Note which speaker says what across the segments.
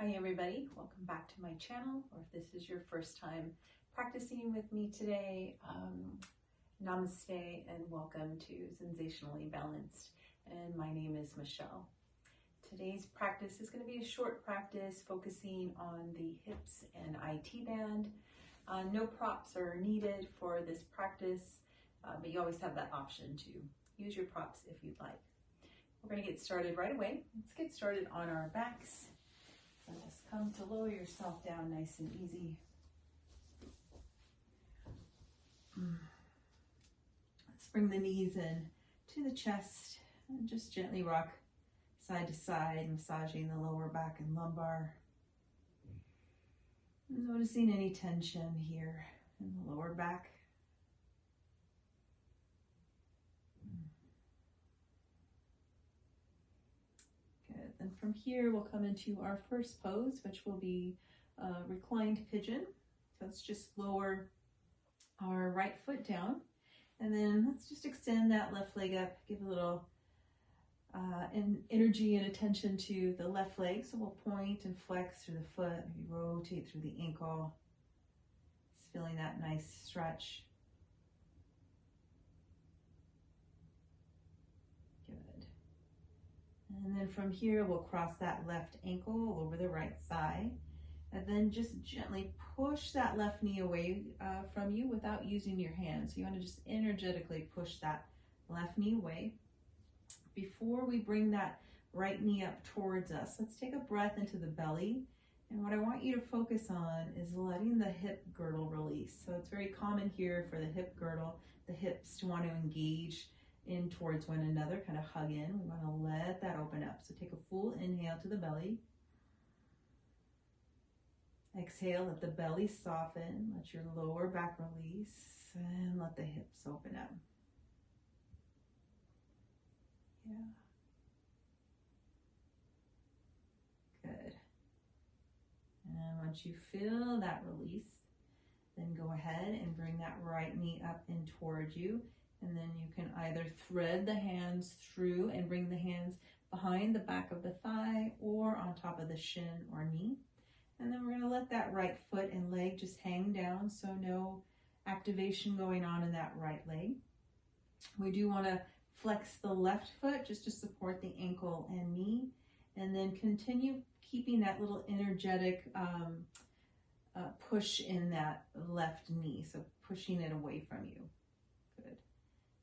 Speaker 1: Hi everybody, welcome back to my channel, or if this is your first time practicing with me today, Namaste and welcome to Sensationally Balanced, and my name is Michelle. Today's practice is going to be a short practice focusing on the hips and IT band. No props are needed for this practice, but you always have that option to use your props if you'd like. We're going to get started right away. Let's get started on our backs. So just come to lower yourself down nice and easy. Let's bring the knees in to the chest and just gently rock side to side, massaging the lower back and lumbar. Noticing any tension here in the lower back. Good. Then from here, we'll come into our first pose, which will be reclined pigeon. So let's just lower our right foot down. And then let's just extend that left leg up, give a little energy and attention to the left leg. So we'll point and flex through the foot, maybe rotate through the ankle. Just feeling that nice stretch. Good. And then from here, we'll cross that left ankle over the right thigh. And then just gently push that left knee away from you without using your hands. So you want to just energetically push that left knee away. Before we bring that right knee up towards us, let's take a breath into the belly. And what I want you to focus on is letting the hip girdle release. So it's very common here for the hip girdle, the hips to want to engage in towards one another, kind of hug in. We want to let that open up. So take a full inhale to the belly. Exhale, let the belly soften, let your lower back release, and let the hips open up. Yeah. Good. And once you feel that release, then go ahead and bring that right knee up in towards you. And then you can either thread the hands through and bring the hands behind the back of the thigh or on top of the shin or knee. And then we're going to let that right foot and leg just hang down, so no activation going on in that right leg. We do want to flex the left foot just to support the ankle and knee, and then continue keeping that little energetic push in that left knee, so pushing it away from you. Good.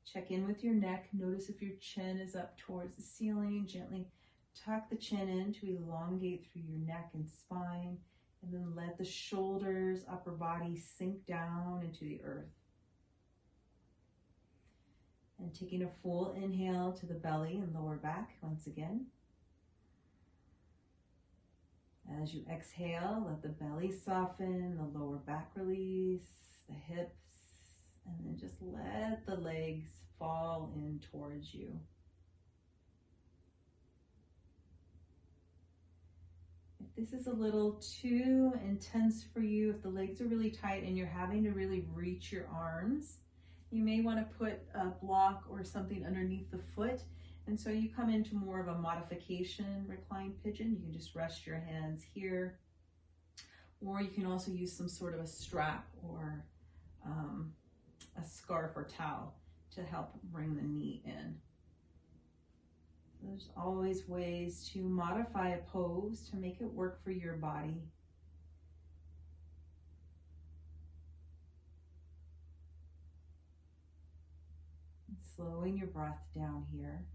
Speaker 1: Check in with your neck. Notice if your chin is up towards the ceiling. Gently tuck the chin in to elongate through your neck and spine, and then let the shoulders, upper body sink down into the earth. And taking a full inhale to the belly and lower back once again. As you exhale, let the belly soften, the lower back release, the hips, and then just let the legs fall in towards you. If this is a little too intense for you, if the legs are really tight and you're having to really reach your arms, you may want to put a block or something underneath the foot. And so you come into more of a modification reclined pigeon. You can just rest your hands here. Or you can also use some sort of a strap or a scarf or towel to help bring the knee in. There's always ways to modify a pose to make it work for your body. And slowing your breath down here.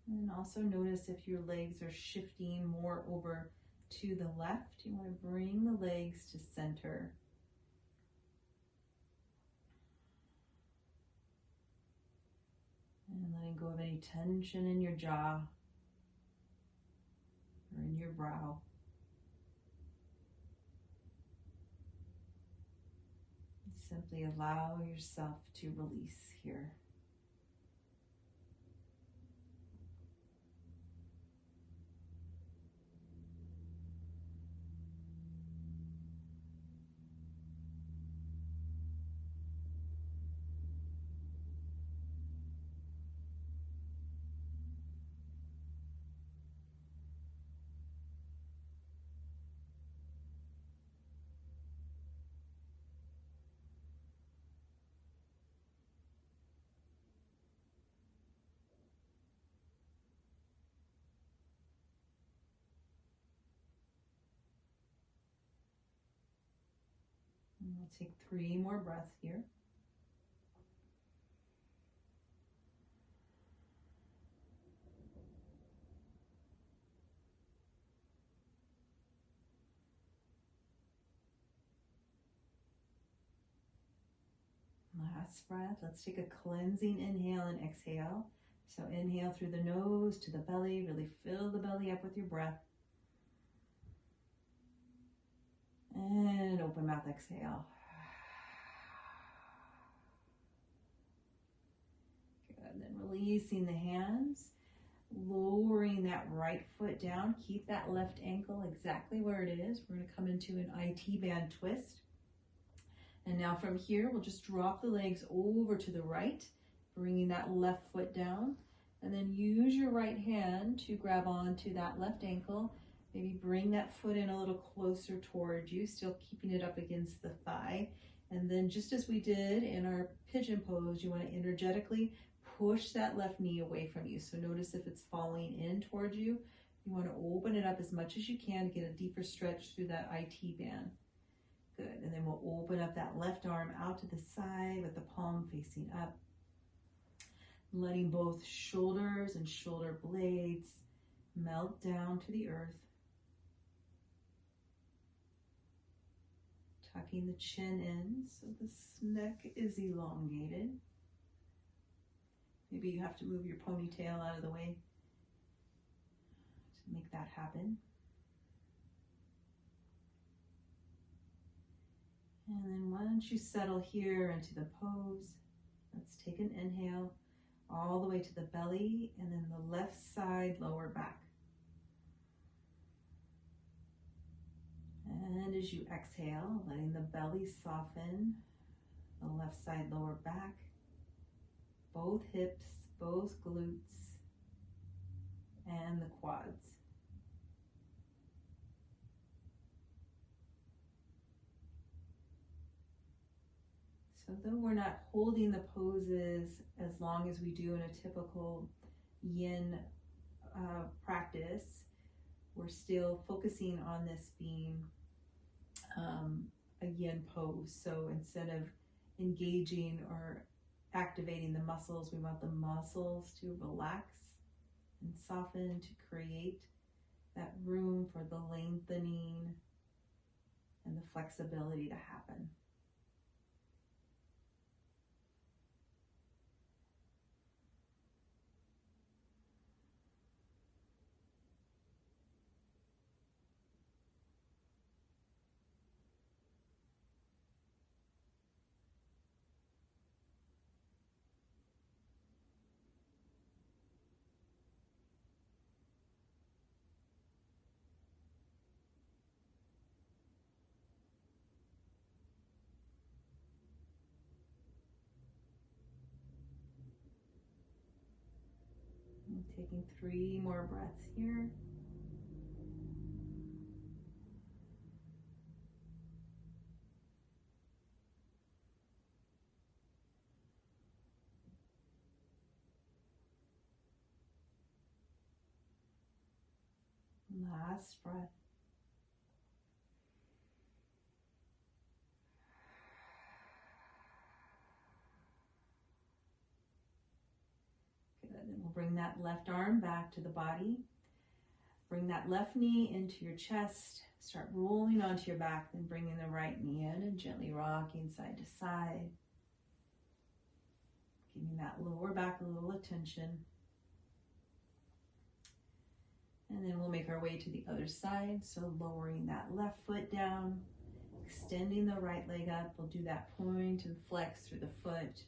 Speaker 1: And also notice if your legs are shifting more over to the left. You want to bring the legs to center. And letting go of any tension in your jaw or in your brow. Simply allow yourself to release here. And we'll take 3 more breaths here. Last breath. Let's take a cleansing inhale and exhale. So inhale through the nose to the belly. Really fill the belly up with your breath. And open mouth, exhale. Good. And then releasing the hands. Lowering that right foot down. Keep that left ankle exactly where it is. We're going to come into an IT band twist. And now from here, we'll just drop the legs over to the right, bringing that left foot down. And then use your right hand to grab onto that left ankle. Maybe bring that foot in a little closer towards you, still keeping it up against the thigh. And then just as we did in our pigeon pose, you want to energetically push that left knee away from you. So notice if it's falling in towards you, you want to open it up as much as you can to get a deeper stretch through that IT band. Good. And then we'll open up that left arm out to the side with the palm facing up. Letting both shoulders and shoulder blades melt down to the earth. Tucking the chin in so the neck is elongated. Maybe you have to move your ponytail out of the way to make that happen. And then once you settle here into the pose, let's take an inhale all the way to the belly and then the left side lower back. And as you exhale, letting the belly soften, the left side lower back, both hips, both glutes, and the quads. So though we're not holding the poses as long as we do in a typical yin practice, we're still focusing on this being a yin pose. So instead of engaging or activating the muscles, we want the muscles to relax and soften to create that room for the lengthening and the flexibility to happen. Taking 3 more breaths here. Last breath. Good. And we'll bring that left arm back to the body. Bring that left knee into your chest. Start rolling onto your back, then bringing the right knee in and gently rocking side to side. Giving that lower back a little attention. And then we'll make our way to the other side. So lowering that left foot down, extending the right leg up. We'll do that point and flex through the foot.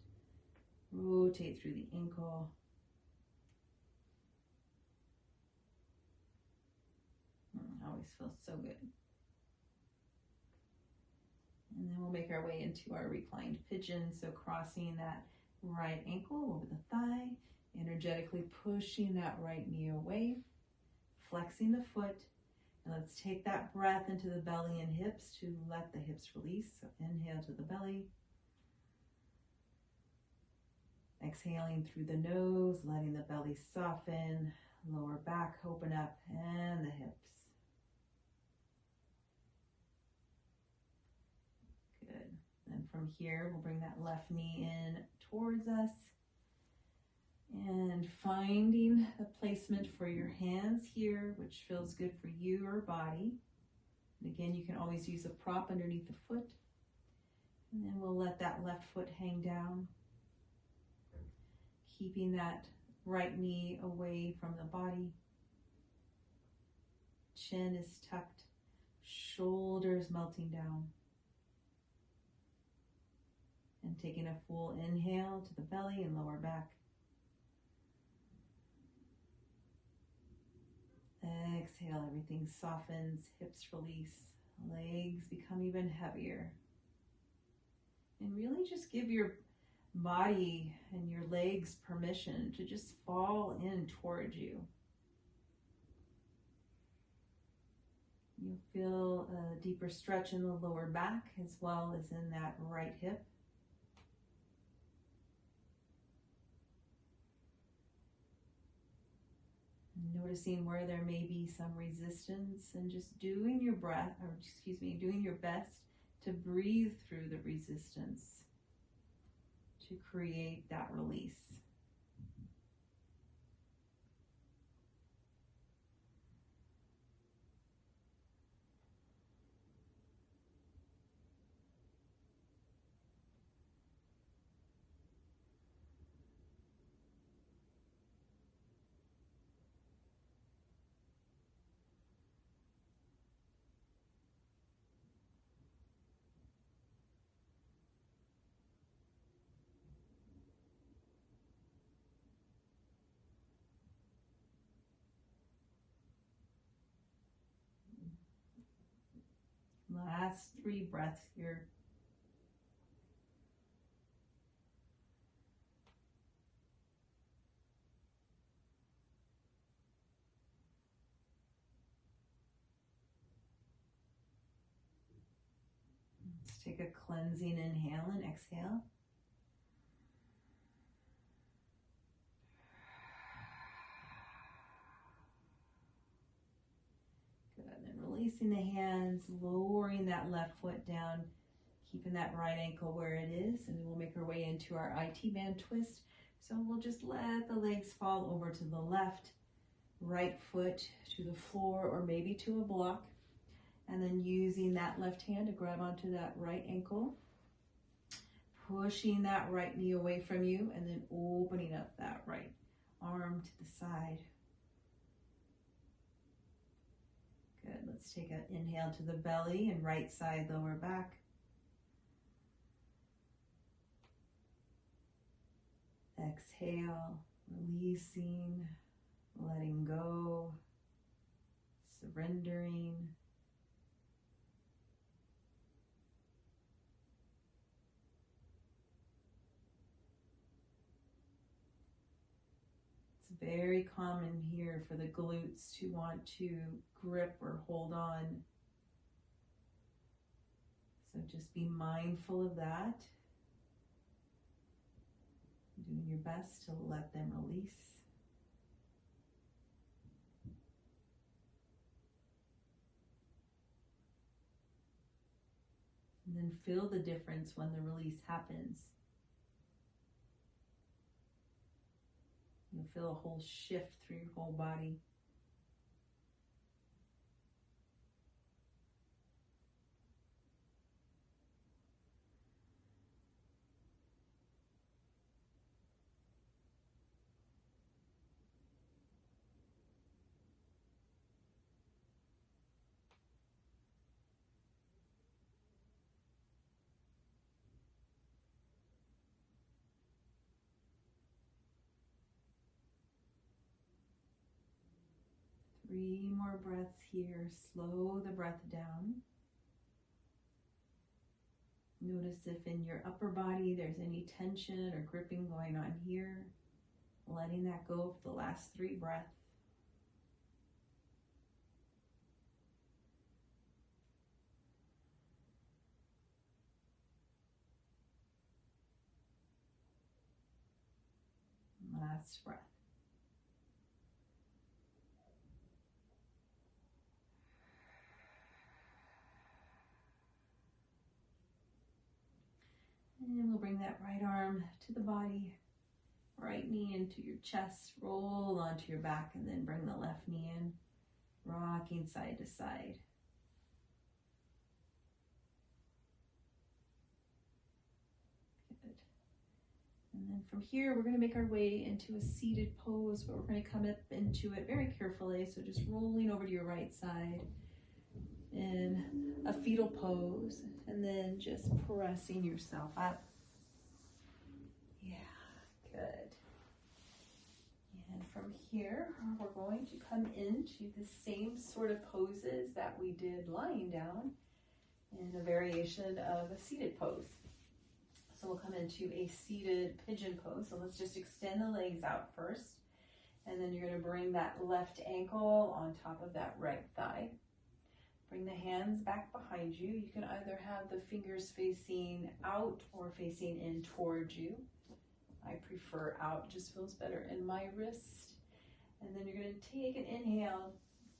Speaker 1: Rotate through the ankle. Always feels so good. And then we'll make our way into our reclined pigeon. So crossing that right ankle over the thigh, energetically pushing that right knee away, flexing the foot. And let's take that breath into the belly and hips to let the hips release. So inhale to the belly. Exhaling through the nose, letting the belly soften, lower back open up, and the hips. Good. from here, we'll bring that left knee in towards us. And finding the placement for your hands here, which feels good for you or body. And again, you can always use a prop underneath the foot. And then we'll let that left foot hang down, keeping that right knee away from the body. Chin is tucked, shoulders melting down. And taking a full inhale to the belly and lower back. Exhale, everything softens, hips release, legs become even heavier. And really just give your body and your legs permission to just fall in towards you. You'll feel a deeper stretch in the lower back as well as in that right hip. Noticing where there may be some resistance and just doing your doing your best to breathe through the resistance to create that release. Last 3 breaths here. Let's take a cleansing inhale and exhale. Releasing the hands, lowering that left foot down, keeping that right ankle where it is, and then we'll make our way into our IT band twist. So we'll just let the legs fall over to the left, right foot to the floor or maybe to a block, and then using that left hand to grab onto that right ankle, pushing that right knee away from you, and then opening up that right arm to the side. Good. Let's take an inhale to the belly and right side, lower back. Exhale, releasing, letting go, surrendering. Very common here for the glutes to want to grip or hold on. So just be mindful of that. Doing your best to let them release. And then feel the difference when the release happens. You'll feel a whole shift through your whole body. Three more breaths here. Slow the breath down. Notice if in your upper body there's any tension or gripping going on here. Letting that go for the last 3 breaths. Last breath. And we'll bring that right arm to the body, right knee into your chest, roll onto your back, and then bring the left knee in, rocking side to side. Good. And then from here, we're going to make our way into a seated pose, but we're going to come up into it very carefully. So just rolling over to your right side in a fetal pose, and then just pressing yourself up. Yeah, good. And from here, we're going to come into the same sort of poses that we did lying down in a variation of a seated pose. So we'll come into a seated pigeon pose. So let's just extend the legs out first. And then you're going to bring that left ankle on top of that right thigh. Bring the hands back behind you. You can either have the fingers facing out or facing in towards you. I prefer out, just feels better in my wrist. And then you're going to take an inhale,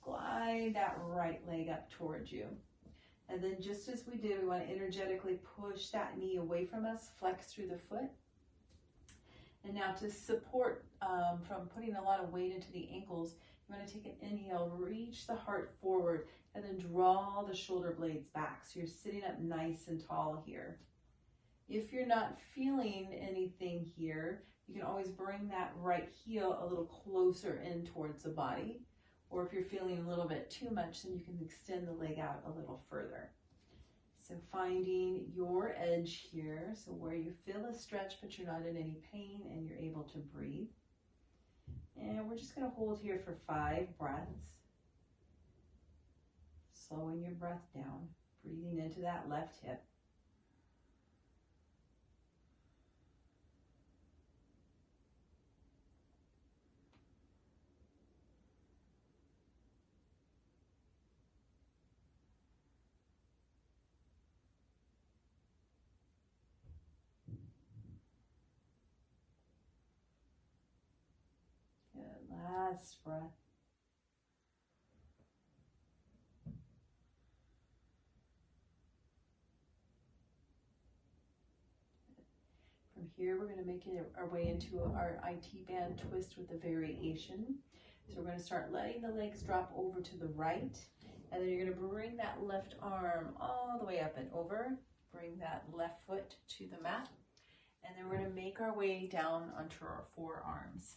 Speaker 1: glide that right leg up towards you. And then just as we did, we want to energetically push that knee away from us, flex through the foot. And now to support from putting a lot of weight into the ankles, you want to take an inhale, reach the heart forward, and then draw the shoulder blades back. So you're sitting up nice and tall here. If you're not feeling anything here, you can always bring that right heel a little closer in towards the body. Or if you're feeling a little bit too much, then you can extend the leg out a little further. So finding your edge here, so where you feel a stretch but you're not in any pain and you're able to breathe. And we're just going to hold here for 5 breaths. Slowing your breath down, breathing into that left hip. Good, last breath. From here, we're going to make our way into our IT band twist with a variation. So we're going to start letting the legs drop over to the right, and then you're going to bring that left arm all the way up and over. Bring that left foot to the mat, and then we're going to make our way down onto our forearms.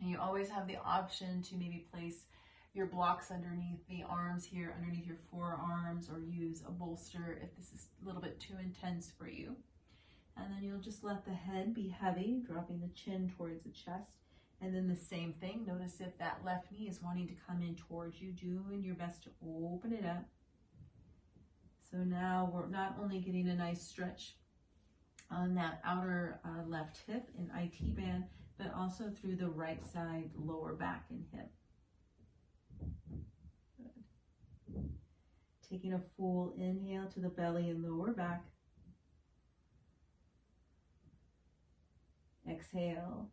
Speaker 1: And you always have the option to maybe place your blocks underneath the arms here, underneath your forearms, or use a bolster if this is a little bit too intense for you. And then you'll just let the head be heavy, dropping the chin towards the chest. And then the same thing, notice if that left knee is wanting to come in towards you, doing your best to open it up. So now we're not only getting a nice stretch on that outer left hip and IT band, but also through the right side, lower back and hip. Good. Taking a full inhale to the belly and lower back. Exhale,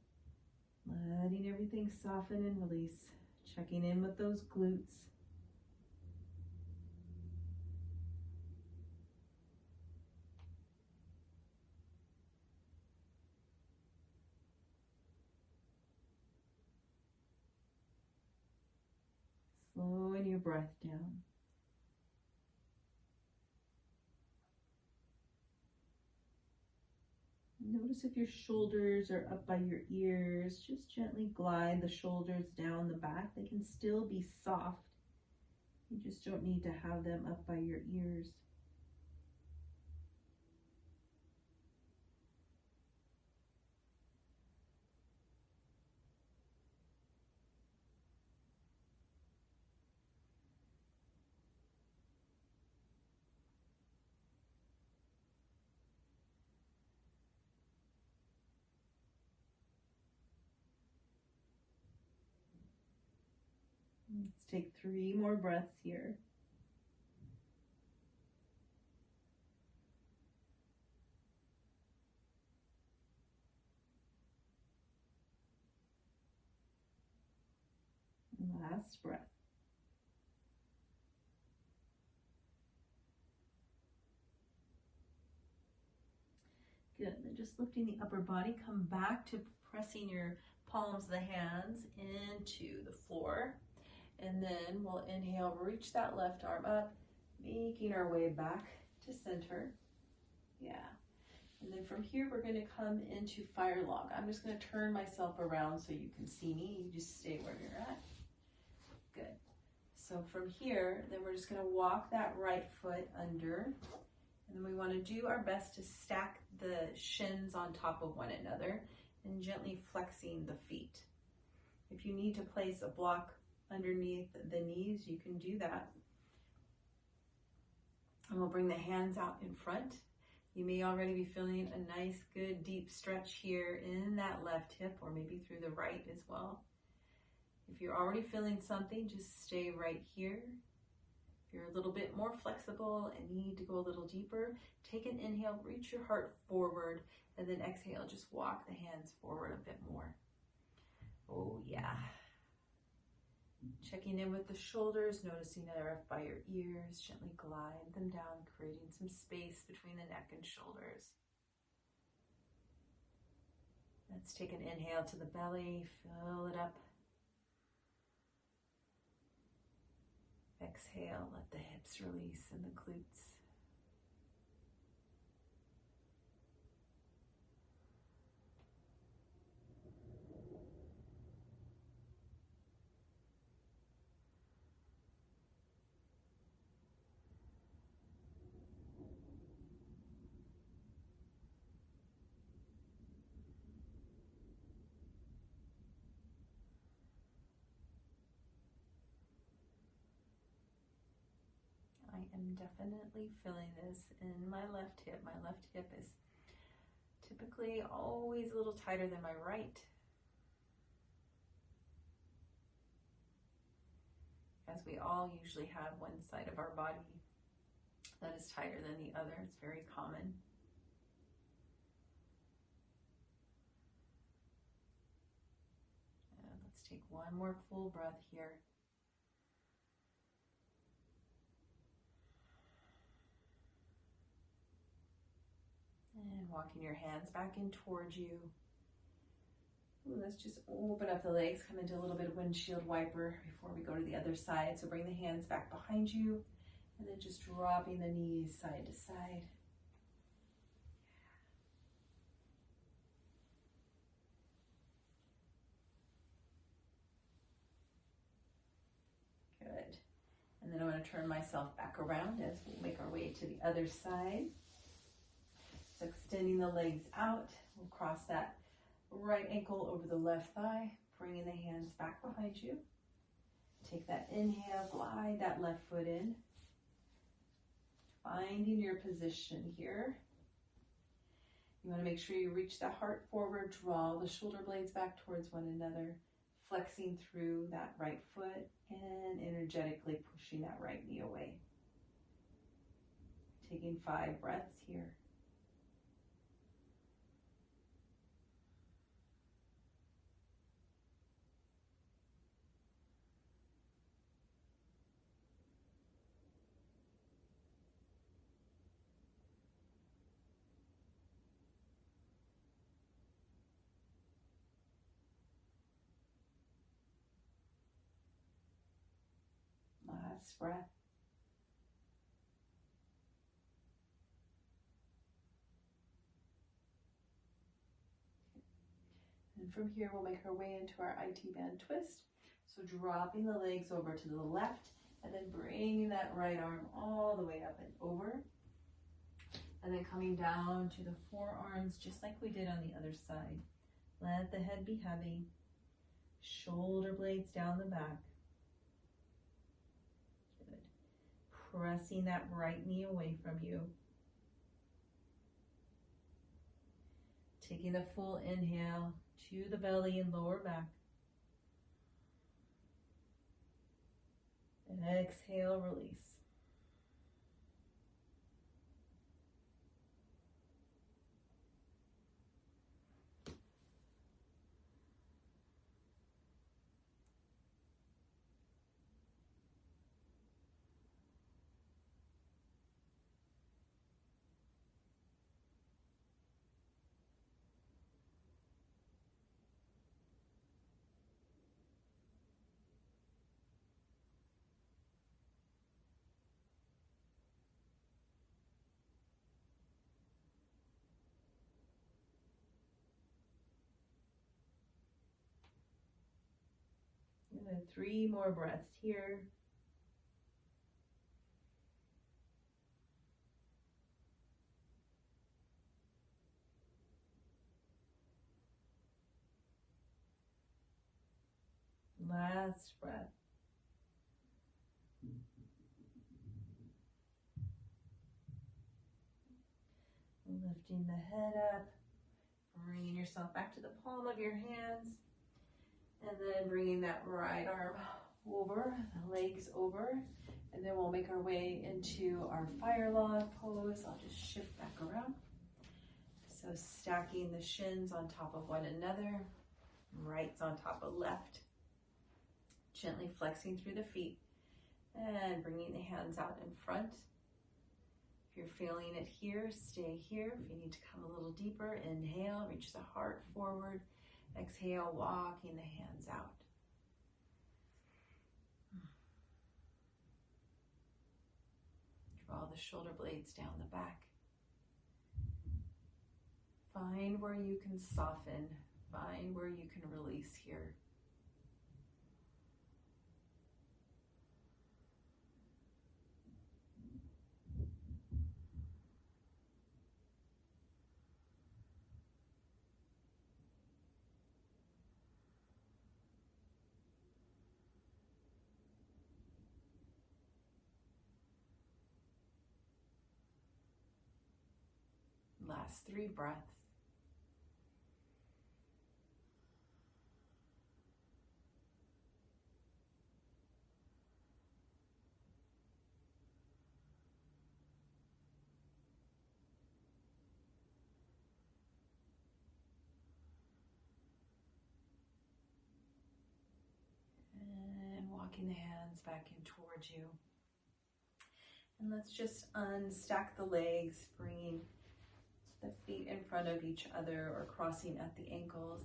Speaker 1: letting everything soften and release. Checking in with those glutes. Slowing your breath down. Notice if your shoulders are up by your ears. Just gently glide the shoulders down the back. They can still be soft. You just don't need to have them up by your ears. Let's take 3 more breaths here. Last breath. Good. And then just lifting the upper body, come back to pressing your palms of the hands into the floor. And then we'll inhale, reach that left arm up, making our way back to center. Yeah. And then from here, we're going to come into fire log. I'm just going to turn myself around so you can see me. You just stay where you're at. Good. So from here, then we're just going to walk that right foot under. And then we want to do our best to stack the shins on top of one another and gently flexing the feet. If you need to place a block underneath the knees, you can do that. And we'll bring the hands out in front. You may already be feeling a nice, good, deep stretch here in that left hip, or maybe through the right as well. If you're already feeling something, just stay right here. If you're a little bit more flexible and need to go a little deeper, take an inhale, reach your heart forward, and then exhale, just walk the hands forward a bit more. Oh yeah. Checking in with the shoulders, noticing they're up by your ears, gently glide them down, creating some space between the neck and shoulders. Let's take an inhale to the belly, fill it up. Exhale, let the hips release and the glutes. I am definitely feeling this in my left hip. My left hip is typically always a little tighter than my right. As we all usually have one side of our body that is tighter than the other. It's very common. And let's take one more full breath here. And walking your hands back in towards you. Ooh, let's just open up the legs, come into a little bit of windshield wiper before we go to the other side. So bring the hands back behind you, and then just dropping the knees side to side. Good. And then I'm going to turn myself back around as we make our way to the other side. So extending the legs out, we'll cross that right ankle over the left thigh, bringing the hands back behind you. Take that inhale, glide that left foot in. Finding your position here. You want to make sure you reach the heart forward, draw the shoulder blades back towards one another, flexing through that right foot and energetically pushing that right knee away. Taking 5 breaths here. Last breath. And from here, we'll make our way into our IT band twist. So dropping the legs over to the left, and then bringing that right arm all the way up and over. And then coming down to the forearms, just like we did on the other side. Let the head be heavy. Shoulder blades down the back. Good. Pressing that right knee away from you. Taking a full inhale to the belly and lower back. And exhale, release. 3 more breaths here. Last breath. Lifting the head up, bringing yourself back to the palm of your hands, and then bringing that right arm over, the legs over, and then we'll make our way into our fire log pose. I'll just shift back around. So stacking the shins on top of one another, right's on top of left, gently flexing through the feet, and bringing the hands out in front. If you're feeling it here, stay here. If you need to come a little deeper, inhale, reach the heart forward. Exhale, walking the hands out. Draw the shoulder blades down the back. Find where you can soften. Find where you can release here. Last 3 breaths. And walking the hands back in towards you. And let's just unstack the legs, bringing the feet in front of each other or crossing at the ankles,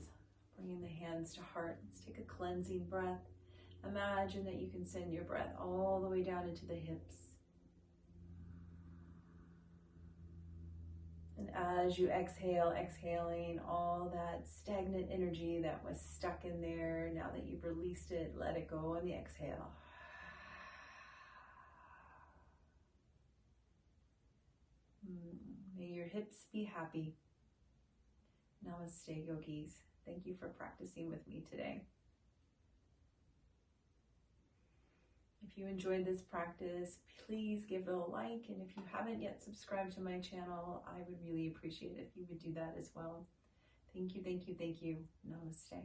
Speaker 1: bringing the hands to heart. Let's take a cleansing breath. Imagine that you can send your breath all the way down into the hips. And as you exhale, exhaling all that stagnant energy that was stuck in there, now that you've released it, let it go on the exhale. May your hips be happy. Namaste, yogis. Thank you for practicing with me today. If you enjoyed this practice, please give it a like. And if you haven't yet subscribed to my channel, I would really appreciate it if you would do that as well. Thank you, thank you, thank you. Namaste.